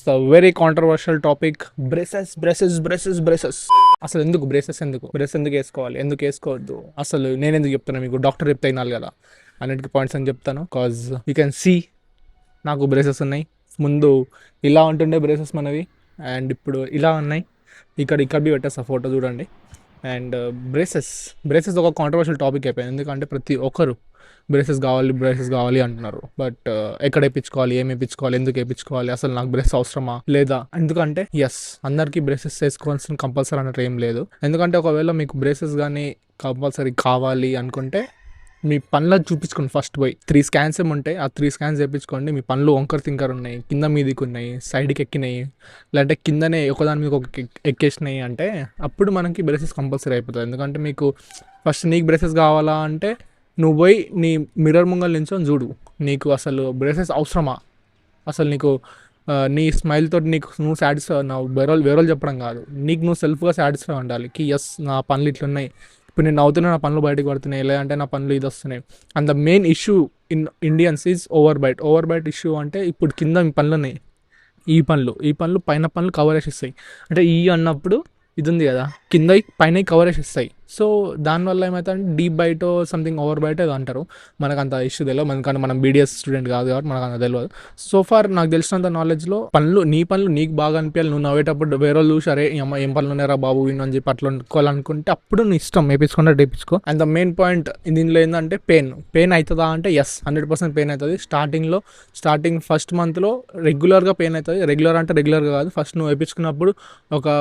The very controversial topic, braces. అసలు ఎందుకు braces, brace ఎందుకు వేసుకోవాలి, ఎందుకు వేసుకోవద్దు, అసలు నేను ఎందుకు చెప్తాను మీకు, డాక్టర్ చెప్తే వినాలి కదా, అన్నిటికీ పాయింట్స్ అని చెప్తాను. కాజ్ యూ కెన్ సీ నాకు బ్రేసెస్ ఉన్నాయి. ముందు ఇలా ఉంటుండే బ్రేసెస్ మనవి, అండ్ ఇప్పుడు ఇలా ఉన్నాయి. ఇక్కడ బి పెట్టేస్తా ఫోటో చూడండి. అండ్ బ్రేసెస్ ఒక కాంట్రవర్షియల్ టాపిక్ అయిపోయింది, ఎందుకంటే ప్రతి ఒక్కరు బ్రేసెస్ కావాలి అంటున్నారు. బట్ ఎక్కడ వేయించుకోవాలి, ఏం వేయించుకోవాలి, ఎందుకు వేయించుకోవాలి, అసలు నాకు బ్రేస్ అవసరమా లేదా? ఎందుకంటే అందరికీ బ్రేసెస్ వేసుకోవాల్సిన కంపల్సరీ అన్నట్టు ఏం లేదు. ఎందుకంటే ఒకవేళ మీకు బ్రేసెస్ కానీ కంపల్సరీ కావాలి అనుకుంటే మీ పనులకు చూపించుకోండి. ఫస్ట్ పోయి 3 స్కాన్స్ ఉంటాయి, ఆ 3 స్కాన్స్ చేయించుకోండి. మీ పనులు వంకర్ తింకర్ ఉన్నాయి, కింద మీదికి ఉన్నాయి, సైడ్కి ఎక్కినాయి, లేదంటే కిందనే ఒకదాని మీద ఒక ఎక్కేసినాయి అంటే అప్పుడు మనకి బ్రేసెస్ కంపల్సరీ అయిపోతుంది. ఎందుకంటే మీకు ఫస్ట్ నీకు బ్రేసెస్ కావాలా అంటే నువ్వు పోయి నీ మిర్రర్ ముంగల్ నించొని చూడు, నీకు అసలు బ్రేసెస్ అవసరమా, అసలు నీకు నీ స్మైల్తో నీకు నువ్వు సాటిస్ఫై వేరే చెప్పడం కాదు, నీకు నువ్వు సెల్ఫ్గా సాటిస్ఫై ఉండాలి. నా పనులు ఇట్లున్నాయి, ఇప్పుడు నేను నవ్వుతున్నా, నా పనులు బయటకు పడుతున్నాయి, లేదంటే నా పనులు ఇది వస్తున్నాయి. And the main issue in Indians is overbite issue. అంటే ఇప్పుడు కింద మీ పనులు ఉన్నాయి, ఈ పనులు పైన పనులు కవర్ చేసేస్తాయి. అంటే అన్నప్పుడు ఇది ఉంది కదా, కింద పైన కవర్ చేసేస్తాయి. సో దానివల్ల ఏమవుతుందంటే deep bite something overbite ఏదో అంటారు. మనకు అంత ఇష్యూ తెలియదు, మనకంటే మనం బీడిఎస్ స్టూడెంట్ కాదు కాబట్టి మనకు అంత తెలియదు. సో ఫార్ నాకు తెలిసినంత నాలెడ్జ్లో నీ పనులు నీకు బాగా అనిపించాలి, నువ్వు నవ్వేటప్పుడు వేరే వాళ్ళు చూసి అరే ఏం పనులు ఉన్నారా బాబు వీణు అని చెప్పి అట్లా అనుకోవాలనుకుంటే అప్పుడు నీ ఇష్టం, వేపించుకుంటే వేపించుకో. అండ్ ద మెయిన్ పాయింట్ దీనిలో ఏంటంటే పెయిన్ అవుతుందా అంటే 100% పెయిన్ అవుతుంది. స్టార్టింగ్ ఫస్ట్ మంత్లో రెగ్యులర్గా పెయిన్ అవుతుంది. రెగ్యులర్గా కాదు, ఫస్ట్ నువ్వు వేపించుకున్నప్పుడు ఒక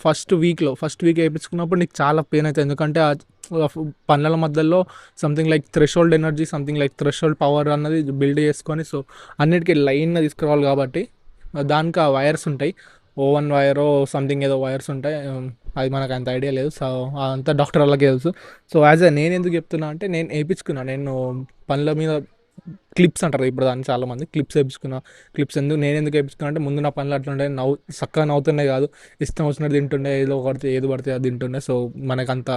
ఫస్ట్ వీక్ వేయించుకున్నప్పుడు నీకు చాలా పెయిన్ అవుతుంది. ఎందుకంటే పనుల మధ్యలో something like threshold energy, something like threshold power అన్నది బిల్డ్ చేసుకొని, సో అన్నిటికీ లైన్గా తీసుకురావాలి కాబట్టి దానికి ఆ వైర్స్ ఉంటాయి, ఓవన్ వైర్ సంథింగ్ ఏదో వైర్స్ ఉంటాయి, అది మనకు అంత ఐడియా లేదు. సో అంతా డాక్టర్ వాళ్ళకే తెలుసు. సో నేను ఎందుకు చెప్తున్నా అంటే నేను వేయించుకున్నా, నేను పనుల మీద క్లిప్స్ అంటారు ఇప్పుడు దాన్ని చాలామంది, క్లిప్స్ నేను ఎందుకు వేయించుకున్నా అంటే ముందు నా పనులు అట్లుండే, చక్కగా నవ్వుతున్నాయి కాదు, ఇష్టం వచ్చినట్టు తింటుండే, ఏది పడితే అది తింటుండే. సో మనకంత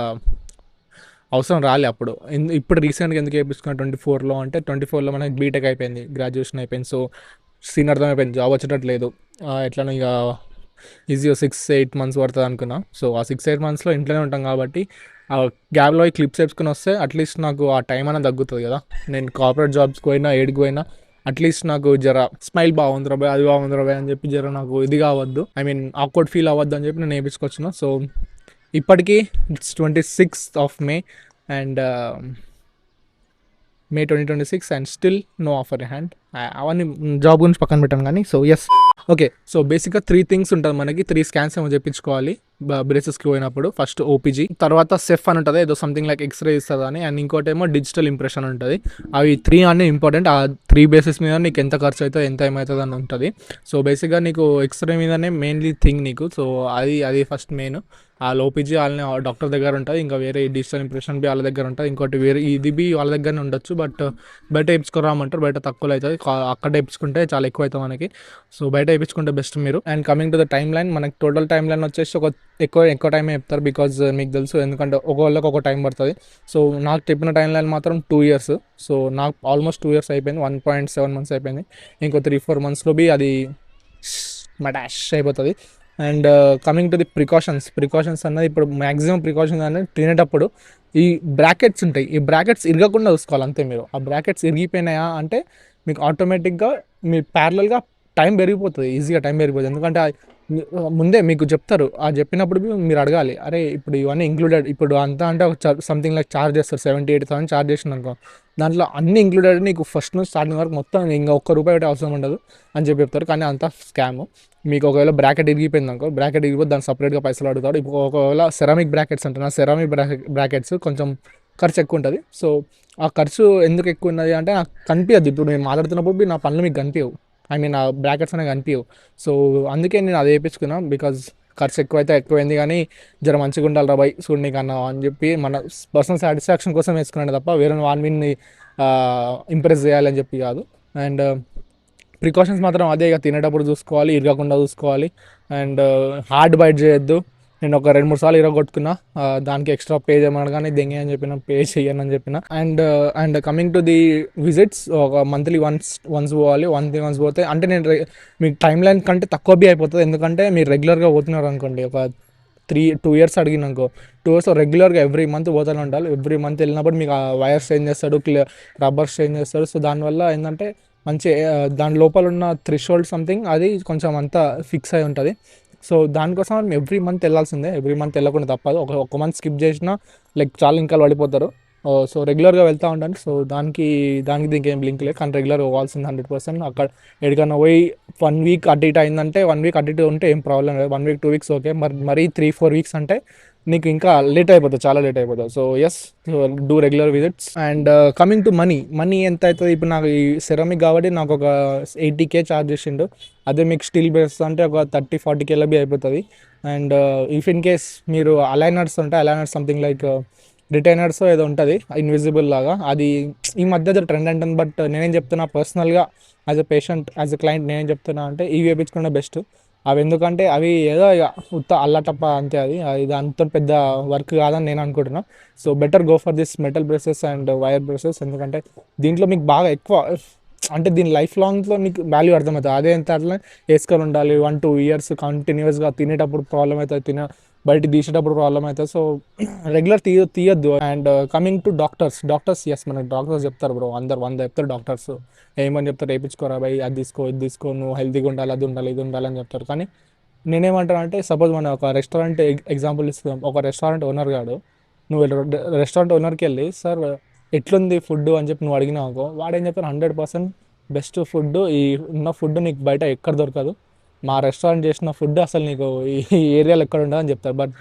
అవసరం రాలే అప్పుడు. ఇప్పుడు రీసెంట్గా ఎందుకు వేయించుకున్నా 24లో అంటే 24లో మనకి బీటెక్ అయిపోయింది, గ్రాడ్యుయేషన్ అయిపోయింది. సో సీన్ అర్థమైపోయింది, జాబ్ వచ్చేటట్లేదు, ఎట్లనో ఇక ఈజీగా 6-8 months పడుతుంది అనుకున్నా. సో ఆ 6-8 monthsలో ఇంట్లోనే ఉంటాం కాబట్టి ఆ గ్యాప్లో ఈ క్లిప్స్ వేసుకుని వస్తే అట్లీస్ట్ నాకు ఆ టైం అనేది తగ్గుతుంది కదా. నేను కార్పొరేట్ జాబ్స్కి పోయినా ఏడికి పోయినా అట్లీస్ట్ నాకు జర స్మైల్ బాగుంది రాబాయ్, అది బాగుంది రాబాయ్ అని చెప్పి జర నాకు ఇది కావద్దు, ఆక్వర్డ్ ఫీల్ అవ్వద్దు అని చెప్పి నేను వేయించుకొచ్చిన. సో ఇప్పటికీ it's 26th of May and May 2026 and still no offer in hand. అవన్నీ జాబ్ గురించి పక్కన పెట్టాను కానీ. So okay. సో బేసిక్గా 3 things ఉంటుంది మనకి, 3 scans ఏమో చెప్పించుకోవాలి బ్రేసెస్కి పోయినప్పుడు. ఫస్ట్ ఓపీజీ, తర్వాత సెఫ్ అని ఉంటుంది, ఏదో సంథింగ్ లైక్ ఎక్స్రే ఇస్తుంది అని, అండ్ ఇంకోటి ఏమో డిజిటల్ ఇంప్రెషన్ ఉంటుంది. అవి 3 అన్నీ ఇంపార్టెంట్. ఆ 3 bases మీద నీకు ఎంత ఖర్చు అవుతుందో ఎంత ఏమవుతుంది అని ఉంటుంది. సో బేసిక్గా నీకు ఎక్స్రే మీదనే మెయిన్లీ థింగ్ నీకు. సో అది ఫస్ట్ మెయిన్. ఆ ఓపీజీ వాళ్ళని డాక్టర్ దగ్గర ఉంటుంది, ఇంకా వేరే డిజిటల్ ఇంప్రెషన్ బి వాళ్ళ దగ్గర ఉంటుంది, ఇంకోటి వేరే ఇది బి వాళ్ళ దగ్గరనే ఉండొచ్చు. బట్ బయట వేయించుకోరామంటారు, బయట తక్కువలో అవుతుంది, అక్కడ వేయించుకుంటే చాలా ఎక్కువ అవుతుంది మనకి. సో బయట వేయించుకుంటే బెస్ట్ మీరు. And coming to the time line, మనకి టోటల్ టైమ్ లైన్ వచ్చేసి ఒక ఎక్కువ టైమే చెప్తారు, బికాజ్ మీకు తెలుసు, ఎందుకంటే ఒకళ్ళకి ఒక టైం పడుతుంది. సో నాకు చెప్పిన టైం లైన్ మాత్రం 2 years. సో నాకు ఆల్మోస్ట్ 2 years అయిపోయింది, 1.7 months అయిపోయింది. ఇంకో 3-4 monthsలో బి అది డాష్ అయిపోతుంది. And coming to the precautions అన్నది ఇప్పుడు మ్యాక్సిమం ప్రికాషన్స్ అనేది తినేటప్పుడు ఈ బ్రాకెట్స్ ఉంటాయి, ఈ బ్రాకెట్స్ ఇరగకుండా చూసుకోవాలి అంతే. మీరు ఆ బ్రాకెట్స్ ఇరిగిపోయినాయా అంటే మీకు ఆటోమేటిక్గా మీ ప్యారలల్గా టైం పెరిగిపోతుంది, ఈజీగా టైం పెరిగిపోతుంది. ఎందుకంటే ముందే మీకు చెప్తారు, ఆ చెప్పినప్పుడు మీరు అడగాలి, అరే ఇప్పుడు ఇవన్నీ ఇంక్లూడెడ్, ఇప్పుడు అంతా అంటే ఒక సంథింగ్ లైక్ ఛార్జ్ చేస్తారు, 78,000 ఛార్జ్ చేసిన అనుకో, దాంట్లో అన్ని ఇంక్లూడెడ్, నీకు ఫస్ట్ నుంచి స్టార్టింగ్ వరకు మొత్తం ఇంకా ₹1 ఒకటి అవసరం ఉండదు అని చెప్పి చెప్తారు. కానీ అంతా స్కామ్. మీకు ఒకవేళ బ్రాకెట్ ఇరిగిపోయింది అనుకో, బ్రాకెట్ ఇరిగిపోతే దానికి సపరేట్గా పైసలు అడుగుతాడు. ఇప్పుడు ఒకవేళ సెరామిక్ బ్రాకెట్స్ అంటున్నా, సెరామిక్ బ్రాకెట్స్ కొంచెం ఖర్చు ఎక్కువ ఉంటుంది. సో ఆ ఖర్చు ఎందుకు ఎక్కువ ఉన్నది అంటే నాకు కనిపించదు, ఇప్పుడు నేను మాట్లాడుతున్నప్పుడు నా పనులు మీకు కనిపించవు, ఆ బ్రాకెట్స్ అనేవి కనిపించవు. సో అందుకే నేను అది వేయించుకున్నా, బికాజ్ ఖర్చు ఎక్కువైంది కానీ జర మంచిగా ఉండాలి రా బాయ్ చూడండి కన్నా అని చెప్పి మన పర్సనల్ సాటిస్ఫాక్షన్ కోసం వేసుకున్నాను తప్ప వేరే వాళ్ళని ఇంప్రెస్ చేయాలని చెప్పి కాదు. అండ్ ప్రికాషన్స్ మాత్రం అదే, ఇక తినేటప్పుడు చూసుకోవాలి, ఇరగకుండా చూసుకోవాలి, అండ్ హార్డ్ బైట్ చేయొద్దు, నేను ఒక 2-3 సార్లు ఇరగొట్టుకున్నా. దానికి ఎక్స్ట్రా పే చేయమన్నాడు కానీ దెంగే అని చెప్పిన, పే చేయనని చెప్పిన. And coming to the visits, ఒక మంత్లీ వన్స్ పోవాలి. వన్స్ పోతే అంటే నేను మీకు టైం లైన్ కంటే తక్కువ బి అయిపోతుంది. ఎందుకంటే మీరు రెగ్యులర్గా పోతున్నారు అనుకోండి, ఒక 2 ఇయర్స్ అడిగినాకో, 2 ఇయర్స్ రెగ్యులర్గా ఎవ్రీ మంత్ పోతూనే ఉండాలి. ఎవ్రీ మంత్ వెళ్ళినప్పుడు మీకు ఆ వైర్స్ చేంజ్ చేస్తాడు, రబ్బర్స్ చేంజ్ చేస్తాడు. సో దానివల్ల ఏంటంటే మంచి దాని లోపల ఉన్న థ్రెషోల్డ్ సంథింగ్ అది కొంచెం అంతా ఫిక్స్ అయి ఉంటుంది. సో దానికోసం మనం ఎవ్రీ మంత్ వెళ్ళాల్సిందే. ఎవ్రీ మంత్ వెళ్ళకుండా తప్పదు. ఒక మంత్ స్కిప్ చేసినా లైక్ చాలా ఇంకా పడిపోతారు. సో రెగ్యులర్గా వెళ్తూ ఉంటాను. సో దీనికి ఏం లింక్ లేదు, కానీ రెగ్యులర్గా పోవాల్సింది 100%. అక్కడ ఎక్కడికన్నా పోయి 1 వీక్ అటు ఇటు అయిందంటే, 1 వీక్ అటు ఇటు ఉంటే ఏం ప్రాబ్లం లేదు. 1 వీక్ 2 వీక్స్ ఓకే. మరీ 3-4 వీక్స్ అంటే నీకు ఇంకా లేట్ అయిపోతుంది, చాలా లేట్ అయిపోతుంది. So yes, do regular visits. And coming to money ఎంత అవుతుంది ఇప్పుడు నాకు ఈ సెరామిక్ కాబట్టి నాకు ఒక 80K ఛార్జ్ చేసిండు. అదే మీకు స్టీల్ బేస్ అంటే ఒక 30-40K అయిపోతుంది. అండ్ ఇఫ్ ఇన్ కేస్ మీరు అలైనర్స్ సంథింగ్ లైక్ రిటైనర్స్ ఏదో ఉంటుంది ఇన్విజిబుల్ లాగా, అది ఈ మధ్య ట్రెండ్ అంటుంది. బట్ నేనేం చెప్తున్నా పర్సనల్గా as a patient, as a client నేనేం చెప్తున్నా అంటే ఇవి వేయించుకుంటే బెస్ట్. అవి ఎందుకంటే అవి ఏదో ఇక ఉత్త అల్లటప్ప అంతే, అది దాంతో పెద్ద వర్క్ కాదని నేను అనుకుంటున్నా. So better go for this metal braces and wire braces. ఎందుకంటే దీంట్లో మీకు బాగా ఎక్కువ అంటే దీని లైఫ్ లాంగ్లో మీకు వాల్యూ అర్థమవుతుంది. అదే ఎంత అట్లా వేసుకొని ఉండాలి 1-2 ఇయర్స్ కంటిన్యూస్గా. తినేటప్పుడు ప్రాబ్లం అవుతుంది, బయట తీసేటప్పుడు ప్రాబ్లం అవుతుంది. సో రెగ్యులర్ తీయొద్దు. And coming to doctors yes, మనకి డాక్టర్స్ చెప్తారు బ్రో, అందరు 100 చెప్తారు డాక్టర్స్. ఏమని చెప్తారు, వేయించుకోరా భయ్, అది తీసుకో ఇది తీసుకో, నువ్వు హెల్తీగా ఉండాలి, అది ఉండాలి ఇది ఉండాలి అని చెప్తారు. కానీ నేనేమంటాను అంటే, సపోజ్ మనం ఒక రెస్టారెంట్ ఎగ్జాంపుల్ ఇస్తాం. ఒక రెస్టారెంట్ ఓనర్ గాడు, నువ్వు రెస్టారెంట్ ఓనర్కి వెళ్ళి సార్ ఎట్లుంది ఫుడ్ అని చెప్పి నువ్వు అడిగినావు, వాడేం చెప్తాను, 100% బెస్ట్ ఫుడ్, ఈ ఉన్న ఫుడ్ నీకు బయట ఎక్కడ దొరకదు, మా రెస్టారెంట్ చేసిన ఫుడ్ అసలు నీకు ఈ ఏరియాలో ఎక్కడ ఉండదు అని చెప్తారు. బట్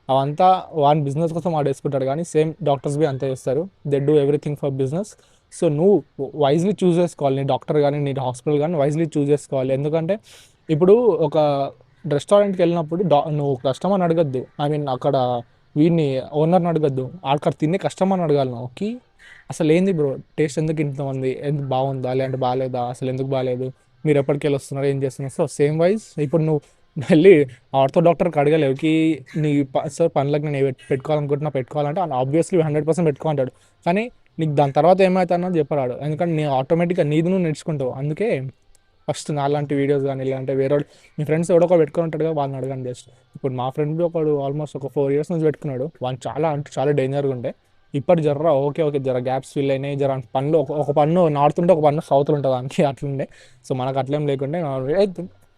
అవంతా వాని బిజినెస్ కోసం వాడు వేసుకుంటాడు. కానీ సేమ్ డాక్టర్స్ బి అంతే చేస్తారు. They do everything for business. So నువ్వు వైజ్లీ చూస్ చేసుకోవాలి, నీ డాక్టర్ కానీ నీ హాస్పిటల్ కానీ వైజ్లీ చూస్ చేసుకోవాలి. ఎందుకంటే ఇప్పుడు ఒక రెస్టారెంట్కి వెళ్ళినప్పుడు నువ్వు కస్టమర్ని అడగద్దు, ఐ మీన్ అక్కడ వీడిని ఓనర్ని అడగద్దు, అక్కడ తినే కస్టమర్ని అడగాలి నువ్వు. అసలు ఏంది బ్రో టేస్ట్, ఎందుకు ఇంతమంది, ఎందుకు బాగుందా లేదంటే బాగాలేదా, అసలు ఎందుకు బాగాలేదు, మీరు ఎప్పటికెళ్ళి వస్తున్నారు, ఏం చేస్తున్నారు. సో సేమ్ వైజ్ ఇప్పుడు నువ్వు వెళ్ళి ఆర్థో డాక్టర్కి అడగలేవు నీ సార్ పనులకు నేను పెట్టుకోవాలంటే ఆబ్వియస్లీ 100% పెట్టుకోంటాడు. కానీ నీకు దాని తర్వాత ఏమవుతా అన్నది చెప్పరాడు. ఎందుకంటే నీ ఆటోమేటిక్గా నీది నువ్వు నేర్చుకుంటావు. అందుకే ఫస్ట్ నాలాంటి వీడియోస్ కానీ ఇలాంటి వేరే మీ ఫ్రెండ్స్ ఎవడో పెట్టుకుని ఉంటాడు కదా, వాళ్ళని అడగండి జస్ట్. ఇప్పుడు మా ఫ్రెండ్ ఒకడు ఆల్మోస్ట్ ఒక 4 ఇయర్స్ నుంచి పెట్టుకున్నాడు. వాళ్ళు చాలా అంటే చాలా డేంజర్గా ఉండే. ఇప్పుడు ఓకే జర గ్యాప్స్ ఫిల్ అయినాయి, జర పన్ను ఒక పన్ను నార్త్ ఉంటే ఒక పన్ను సౌత్లో ఉంటుంది, దానికి అట్లుండే. సో మనకు అట్లేం లేకుండే.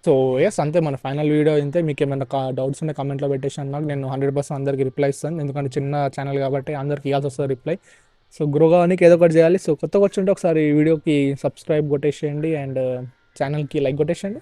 సో ఎస్ అంతే, మన ఫైనల్ వీడియో అయితే. మీకు ఏమైనా డౌట్స్ ఉంటే కమెంట్లో పెట్టేసి అన్నాక నేను 100% అందరికీ రిప్లై ఇస్తాను. ఎందుకంటే చిన్న ఛానల్ కాబట్టి అందరికి ఇవ్వాల్సి వస్తుంది రిప్లై. సో గ్రో కావడానికి ఏదో ఒకటి చేయాలి. సో కొత్తగా వచ్చి ఉంటే ఒకసారి వీడియోకి సబ్స్క్రైబ్ కొట్టేసేయండి అండ్ ఛానల్కి లైక్ కొట్టేసేయండి.